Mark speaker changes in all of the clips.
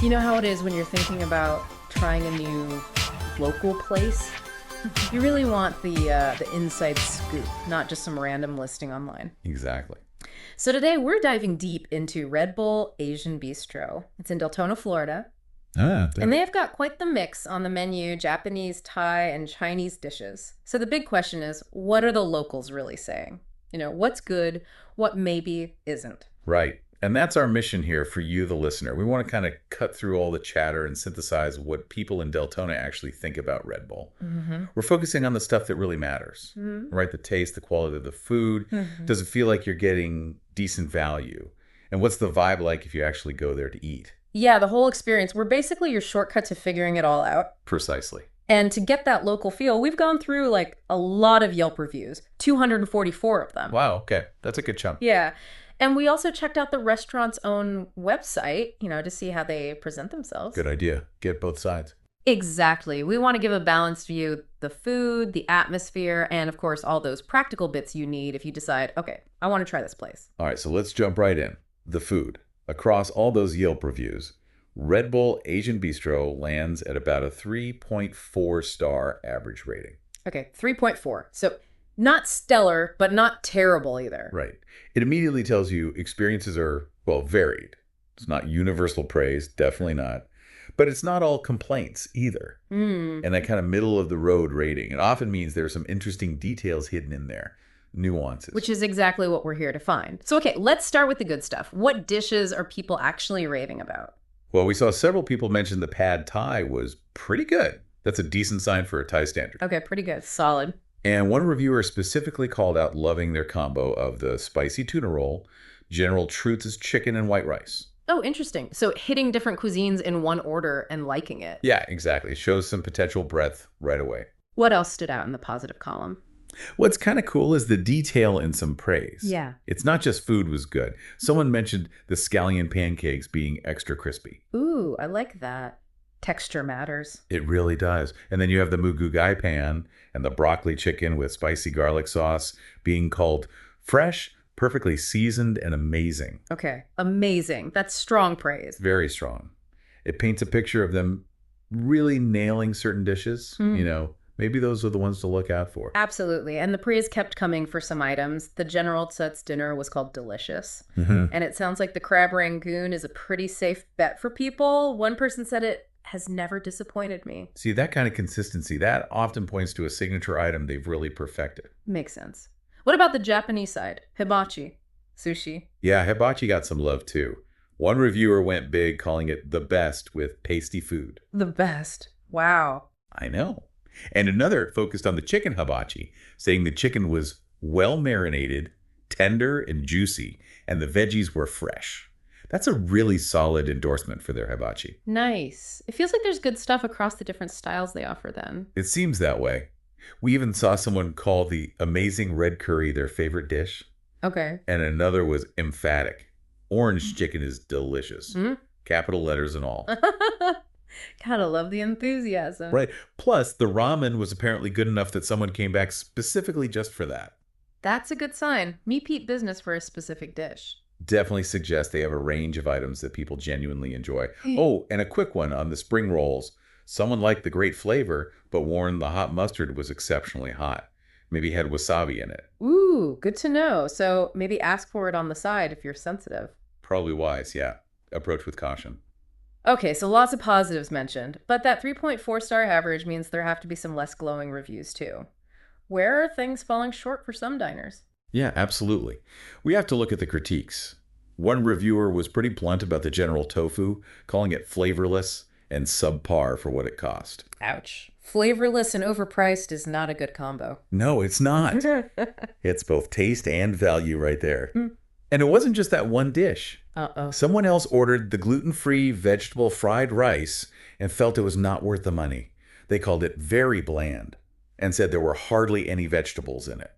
Speaker 1: You know how it is when you're thinking about trying a new local place? You really want the inside scoop, not just some random listing online.
Speaker 2: Exactly.
Speaker 1: So today we're diving deep into Red Bull Asian Bistro. It's in Deltona, Florida. And they have got quite the mix on the menu: Japanese, Thai, and Chinese dishes. So the big question is, what are the locals really saying? You know, what's good, what maybe isn't?
Speaker 2: Right. And that's our mission here for you, the listener. We want to kind of cut through all the chatter and synthesize what people in Deltona actually think about Red Bull. We're focusing on the stuff that really matters, right? The taste, the quality of the food. Does it feel like you're getting decent value? And what's the vibe like if you actually go there to eat?
Speaker 1: Yeah, the whole experience. We're basically your shortcut to figuring it all out.
Speaker 2: Precisely.
Speaker 1: And to get that local feel, we've gone through like a lot of Yelp reviews, 244 of them.
Speaker 2: Wow, okay. That's a good chunk.
Speaker 1: Yeah. And we also checked out the restaurant's own website, to see how they present themselves.
Speaker 2: Good idea. Get both sides.
Speaker 1: Exactly. We want to give a balanced view: the food, the atmosphere, and of course, all those practical bits you need if you decide, okay, I want to try this place.
Speaker 2: All right, so let's jump right in. The food. Across all those Yelp reviews, Red Bull Asian Bistro lands at about a 3.4 star average rating.
Speaker 1: Okay, 3.4. So not stellar, but not terrible either.
Speaker 2: Right. It immediately tells you experiences are, well, varied. It's not universal praise, definitely not. But it's not all complaints either. And that kind of middle of the road rating. It often means there's some interesting details hidden in there. Nuances.
Speaker 1: Which is exactly what we're here to find. So, okay, let's start with the good stuff. What dishes are people actually raving about?
Speaker 2: Well, we saw several people mention the pad Thai was pretty good. That's a decent sign for a Thai standard.
Speaker 1: Okay, pretty good. Solid.
Speaker 2: And one reviewer specifically called out loving their combo of the spicy tuna roll, General Truth's chicken and white rice.
Speaker 1: Oh, interesting. So hitting different cuisines in one order and liking it.
Speaker 2: Yeah, exactly. It shows some potential breadth right away.
Speaker 1: What else stood out in the positive column?
Speaker 2: What's kind of cool is the detail and some praise.
Speaker 1: Yeah.
Speaker 2: It's not just food was good. Someone mentioned the scallion pancakes being extra crispy.
Speaker 1: Ooh, I like that. Texture matters.
Speaker 2: It really does. And then you have the mugu gai pan and the broccoli chicken with spicy garlic sauce being called fresh, perfectly seasoned, and amazing.
Speaker 1: Okay, amazing. That's strong praise.
Speaker 2: Very strong. It paints a picture of them really nailing certain dishes. Maybe those are the ones to look out for.
Speaker 1: Absolutely. And the praise kept coming for some items. The General Tso's dinner was called delicious. And it sounds like the crab rangoon is a pretty safe bet for people. One person said it has never disappointed me.
Speaker 2: See, that kind of consistency, that often points to a signature item they've really perfected.
Speaker 1: Makes sense. What about the Japanese side? Hibachi, sushi.
Speaker 2: Yeah, hibachi got some love too. One reviewer went big, calling it the best with pasty food.
Speaker 1: The best. Wow.
Speaker 2: I know. And another focused on the chicken hibachi, saying the chicken was well marinated, tender and juicy, and the veggies were fresh. That's a really solid endorsement for their hibachi.
Speaker 1: Nice. It feels like there's good stuff across the different styles they offer then.
Speaker 2: It seems that way. We even saw someone call the amazing red curry their favorite dish.
Speaker 1: Okay.
Speaker 2: And another was emphatic. Orange chicken is delicious. Capital letters and all.
Speaker 1: Gotta love the enthusiasm.
Speaker 2: Right. Plus, the ramen was apparently good enough that someone came back specifically just for that.
Speaker 1: That's a good sign. Repeat business for a specific dish.
Speaker 2: Definitely suggests they have a range of items that people genuinely enjoy. Oh, and a quick one on the spring rolls. Someone liked the great flavor, but warned the hot mustard was exceptionally hot. Maybe had wasabi in it.
Speaker 1: Ooh, good to know. So maybe ask for it on the side if you're sensitive.
Speaker 2: Probably wise, yeah. Approach with caution.
Speaker 1: Okay, so lots of positives mentioned, but that 3.4 star average means there have to be some less glowing reviews too. Where are things falling short for some diners?
Speaker 2: Yeah, absolutely. We have to look at the critiques. One reviewer was pretty blunt about the General Tofu, calling it flavorless and subpar for what it cost.
Speaker 1: Ouch. Flavorless and overpriced is not a good combo.
Speaker 2: No, it's not. It's both taste and value right there. And it wasn't just that one dish.
Speaker 1: Uh-oh.
Speaker 2: Someone else ordered the gluten-free vegetable fried rice and felt it was not worth the money. They called it very bland and said there were hardly any vegetables in it.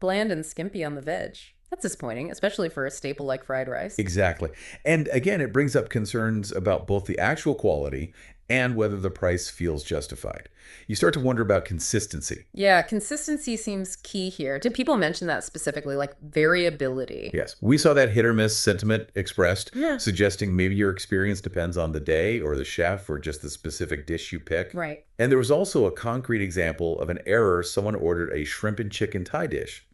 Speaker 1: Bland and skimpy on the veg. That's disappointing, especially for a staple like fried rice.
Speaker 2: Exactly. And again, it brings up concerns about both the actual quality and whether the price feels justified. You start to wonder about consistency.
Speaker 1: Yeah, consistency seems key here. Did people mention that specifically, like variability?
Speaker 2: Yes. We saw that hit or miss sentiment expressed,
Speaker 1: Yeah.
Speaker 2: suggesting maybe your experience depends on the day or the chef or just the specific dish you pick.
Speaker 1: Right.
Speaker 2: And there was also a concrete example of an error. Someone ordered a shrimp and chicken Thai dish,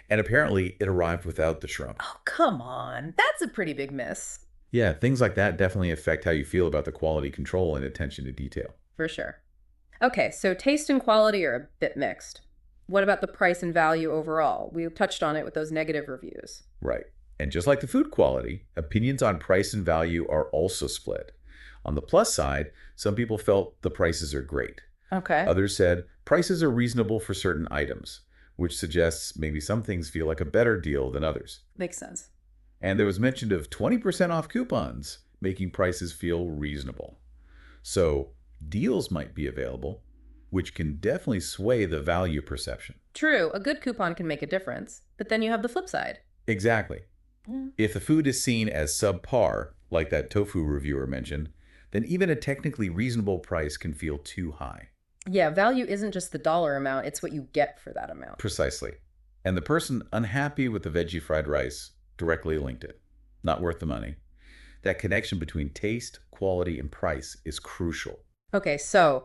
Speaker 2: and apparently it arrived without the shrimp.
Speaker 1: Oh, come on. That's a pretty big miss.
Speaker 2: Yeah, things like that definitely affect how you feel about the quality control and attention to detail.
Speaker 1: For sure. Okay, so taste and quality are a bit mixed. What about the price and value overall? We touched on it with those negative reviews.
Speaker 2: Right. And just like the food quality, opinions on price and value are also split. On the plus side, some people felt the prices are great.
Speaker 1: Okay.
Speaker 2: Others said prices are reasonable for certain items, which suggests maybe some things feel like a better deal than others.
Speaker 1: Makes sense.
Speaker 2: And there was mention of 20% off coupons, making prices feel reasonable. So deals might be available, which can definitely sway the value perception.
Speaker 1: True, a good coupon can make a difference, but then you have the flip side.
Speaker 2: Exactly. If the food is seen as subpar, like that tofu reviewer mentioned, then even a technically reasonable price can feel too high.
Speaker 1: Yeah, value isn't just the dollar amount, it's what you get for that amount.
Speaker 2: Precisely. And the person unhappy with the veggie fried rice directly linked it. Not worth the money. That connection between taste, quality, and price is crucial.
Speaker 1: Okay, so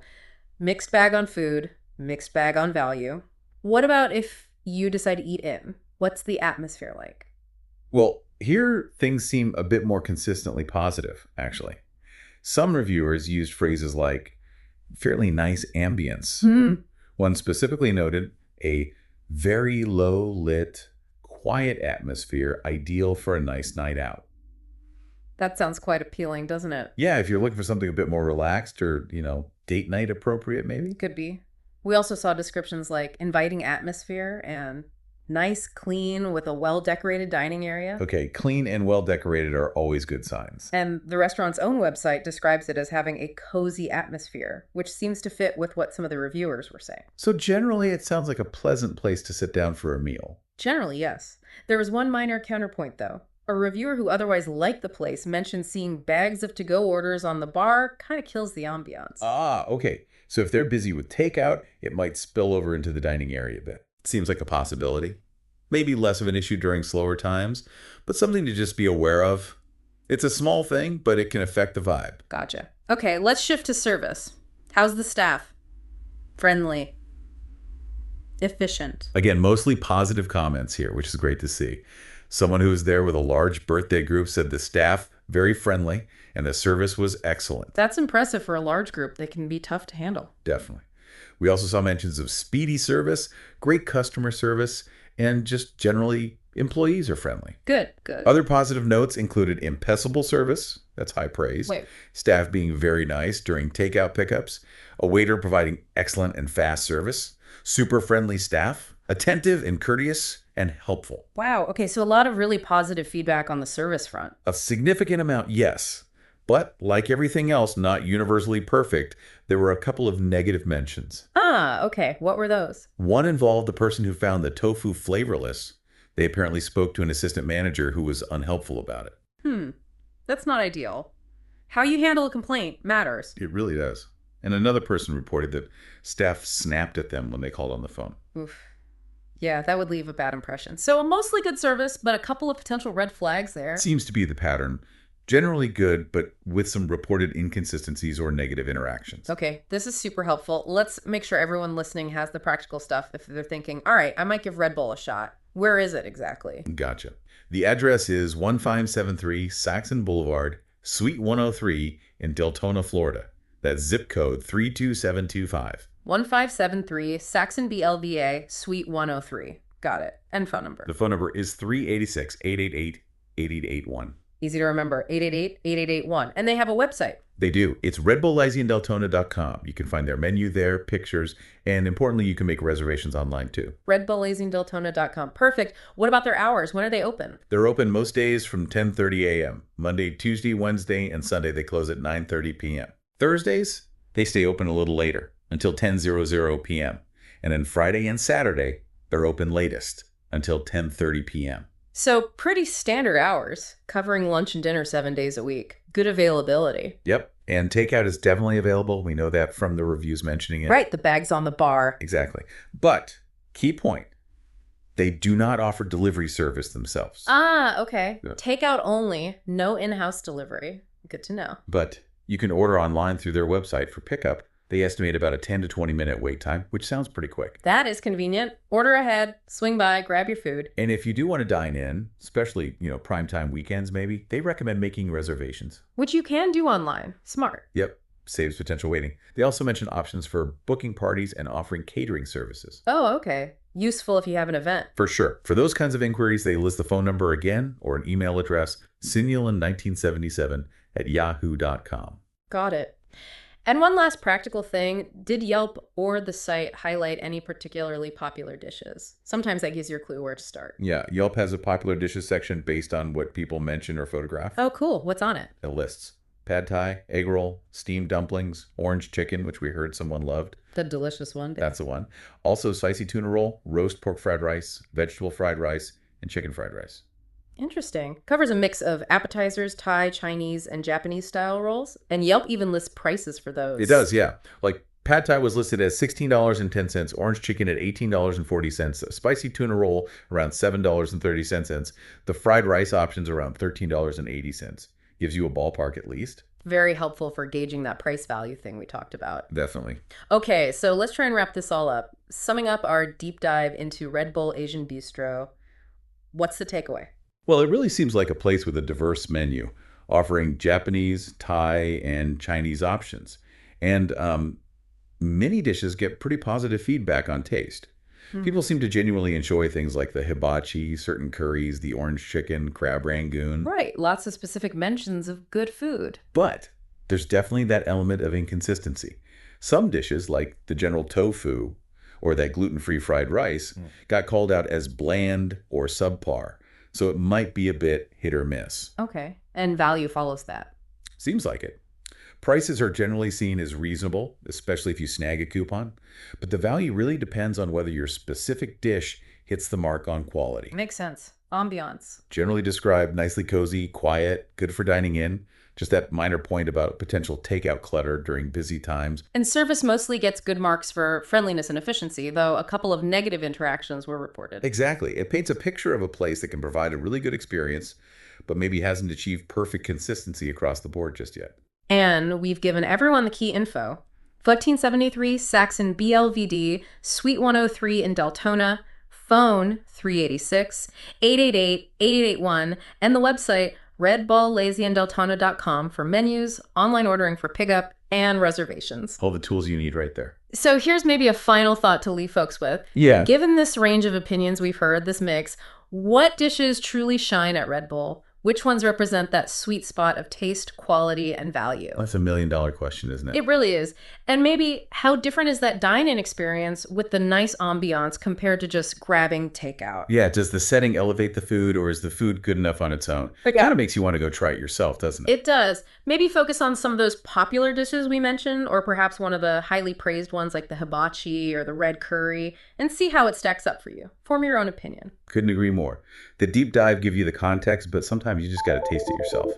Speaker 1: mixed bag on food, mixed bag on value. What about if you decide to eat in? What's the atmosphere like?
Speaker 2: Well, here things seem a bit more consistently positive, actually. Some reviewers used phrases like fairly nice ambience. One specifically noted a very low lit, quiet atmosphere, ideal for a nice night out.
Speaker 1: That sounds quite appealing, doesn't it?
Speaker 2: Yeah, if you're looking for something a bit more relaxed or, date night appropriate, maybe.
Speaker 1: Could be. We also saw descriptions like inviting atmosphere and nice, clean, with a well-decorated dining area.
Speaker 2: Okay, clean and well-decorated are always good signs.
Speaker 1: And the restaurant's own website describes it as having a cozy atmosphere, which seems to fit with what some of the reviewers were saying.
Speaker 2: So generally, it sounds like a pleasant place to sit down for a meal.
Speaker 1: Generally, yes. There was one minor counterpoint, though. A reviewer who otherwise liked the place mentioned seeing bags of to-go orders on the bar kind of kills the ambiance.
Speaker 2: Ah, okay. So if they're busy with takeout, it might spill over into the dining area a bit. Seems like a possibility. Maybe less of an issue during slower times, but something to just be aware of. It's a small thing, but it can affect the vibe.
Speaker 1: Gotcha. Okay, let's shift to service. How's the staff? Friendly. Efficient.
Speaker 2: Again, mostly positive comments here, which is great to see. Someone who was there with a large birthday group said the staff very friendly and the service was excellent.
Speaker 1: That's impressive for a large group. They can be tough to handle.
Speaker 2: Definitely. We also saw mentions of speedy service, great customer service, and just generally employees are friendly.
Speaker 1: Good.
Speaker 2: Other positive notes included impeccable service. That's high praise. Staff being very nice during takeout pickups. A waiter providing excellent and fast service. Super friendly staff. Attentive and courteous and helpful.
Speaker 1: Wow. Okay, so a lot of really positive feedback on the service front.
Speaker 2: A significant amount, yes. But like everything else, not universally perfect, there were a couple of negative mentions.
Speaker 1: Ah, okay. What were those?
Speaker 2: One involved the person who found the tofu flavorless. They apparently spoke to an assistant manager who was unhelpful about it.
Speaker 1: That's not ideal. How you handle a complaint matters.
Speaker 2: It really does. And another person reported that staff snapped at them when they called on the phone.
Speaker 1: Oof. Yeah, that would leave a bad impression. So a mostly good service, but a couple of potential red flags there.
Speaker 2: Seems to be the pattern. Generally good, but with some reported inconsistencies or negative interactions.
Speaker 1: Okay, this is super helpful. Let's make sure everyone listening has the practical stuff if they're thinking, all right, I might give Red Bull a shot. Where is it exactly?
Speaker 2: Gotcha. The address is 1573 Saxon Boulevard, Suite 103 in Deltona, Florida. That's zip code 32725.
Speaker 1: 1573 Saxon Blvd, Suite 103. Got it. And phone number.
Speaker 2: The phone number is 386-888-8881.
Speaker 1: Easy to remember, 888-8881. And they have a website.
Speaker 2: They do. It's redbullazingdeltona.com. You can find their menu there, pictures, and importantly, you can make reservations online too.
Speaker 1: redbullazingdeltona.com. Perfect. What about their hours? When are they open?
Speaker 2: They're open most days from 10:30 a.m. Monday, Tuesday, Wednesday, and Sunday they close at 9:30 p.m. Thursdays, they stay open a little later until 10:00 p.m. And then Friday and Saturday, they're open latest until 10:30 p.m.
Speaker 1: So pretty standard hours, covering lunch and dinner 7 days a week. Good availability.
Speaker 2: Yep. And takeout is definitely available. We know that from the reviews mentioning it.
Speaker 1: Right, the bags on the bar.
Speaker 2: Exactly. But, key point, they do not offer delivery service themselves.
Speaker 1: Ah, okay. Yeah. Takeout only, no in-house delivery. Good to know.
Speaker 2: But you can order online through their website for pickup. They estimate about a 10 to 20 minute wait time, which sounds pretty quick.
Speaker 1: That is convenient. Order ahead, swing by, grab your food.
Speaker 2: And if you do want to dine in, especially, primetime weekends maybe, they recommend making reservations.
Speaker 1: Which you can do online. Smart.
Speaker 2: Yep. Saves potential waiting. They also mention options for booking parties and offering catering services.
Speaker 1: Oh, okay. Useful if you have an event.
Speaker 2: For sure. For those kinds of inquiries, they list the phone number again or an email address, sinulin1977@yahoo.com.
Speaker 1: Got it. And one last practical thing, did Yelp or the site highlight any particularly popular dishes? Sometimes that gives you a clue where to start.
Speaker 2: Yeah, Yelp has a popular dishes section based on what people mention or photograph.
Speaker 1: Oh, cool. What's on it?
Speaker 2: It lists pad thai, egg roll, steamed dumplings, orange chicken, which we heard someone loved.
Speaker 1: The delicious one.
Speaker 2: That's the one. Also, spicy tuna roll, roast pork fried rice, vegetable fried rice, and chicken fried rice.
Speaker 1: Interesting. Covers a mix of appetizers, Thai, Chinese, and Japanese style rolls. And Yelp even lists prices for those.
Speaker 2: It does, yeah. Like pad thai was listed as $16.10, orange chicken at $18.40, spicy tuna roll around $7.30, the fried rice options around $13.80. Gives you a ballpark at least.
Speaker 1: Very helpful for gauging that price value thing we talked about.
Speaker 2: Definitely.
Speaker 1: Okay, so let's try and wrap this all up. Summing up our deep dive into Red Bull Asian Bistro, what's the takeaway?
Speaker 2: Well, it really seems like a place with a diverse menu, offering Japanese, Thai, and Chinese options. And many dishes get pretty positive feedback on taste. People seem to genuinely enjoy things like the hibachi, certain curries, the orange chicken, crab rangoon.
Speaker 1: Right, lots of specific mentions of good food.
Speaker 2: But there's definitely that element of inconsistency. Some dishes, like the general tofu or that gluten-free fried rice, got called out as bland or subpar. So it might be a bit hit or miss.
Speaker 1: Okay. And value follows that.
Speaker 2: Seems like it. Prices are generally seen as reasonable, especially if you snag a coupon. But the value really depends on whether your specific dish hits the mark on quality.
Speaker 1: Makes sense. Ambiance.
Speaker 2: Generally described nicely cozy, quiet, good for dining in. Just that minor point about potential takeout clutter during busy times.
Speaker 1: And service mostly gets good marks for friendliness and efficiency, though a couple of negative interactions were reported.
Speaker 2: Exactly. It paints a picture of a place that can provide a really good experience, but maybe hasn't achieved perfect consistency across the board just yet.
Speaker 1: And we've given everyone the key info. 1473 Saxon Blvd, Suite 103 in Deltona, phone 386 888 8881, and the website redballlazyanddeltona.com for menus, online ordering for pickup, and reservations.
Speaker 2: All the tools you need right there.
Speaker 1: So here's maybe a final thought to leave folks with.
Speaker 2: Yeah.
Speaker 1: Given this range of opinions we've heard, this mix, what dishes truly shine at Red Bull? Which ones represent that sweet spot of taste, quality, and value?
Speaker 2: That's $1 million question, isn't it?
Speaker 1: It really is. And maybe how different is that dine-in experience with the nice ambiance compared to just grabbing takeout?
Speaker 2: Yeah, does the setting elevate the food, or is the food good enough on its own? It kind of makes you want to go try it yourself, doesn't it?
Speaker 1: It does. Maybe focus on some of those popular dishes we mentioned, or perhaps one of the highly praised ones like the hibachi or the red curry, and see how it stacks up for you. Form your own opinion.
Speaker 2: Couldn't agree more. The deep dive give you the context, but sometimes you just got to taste it yourself.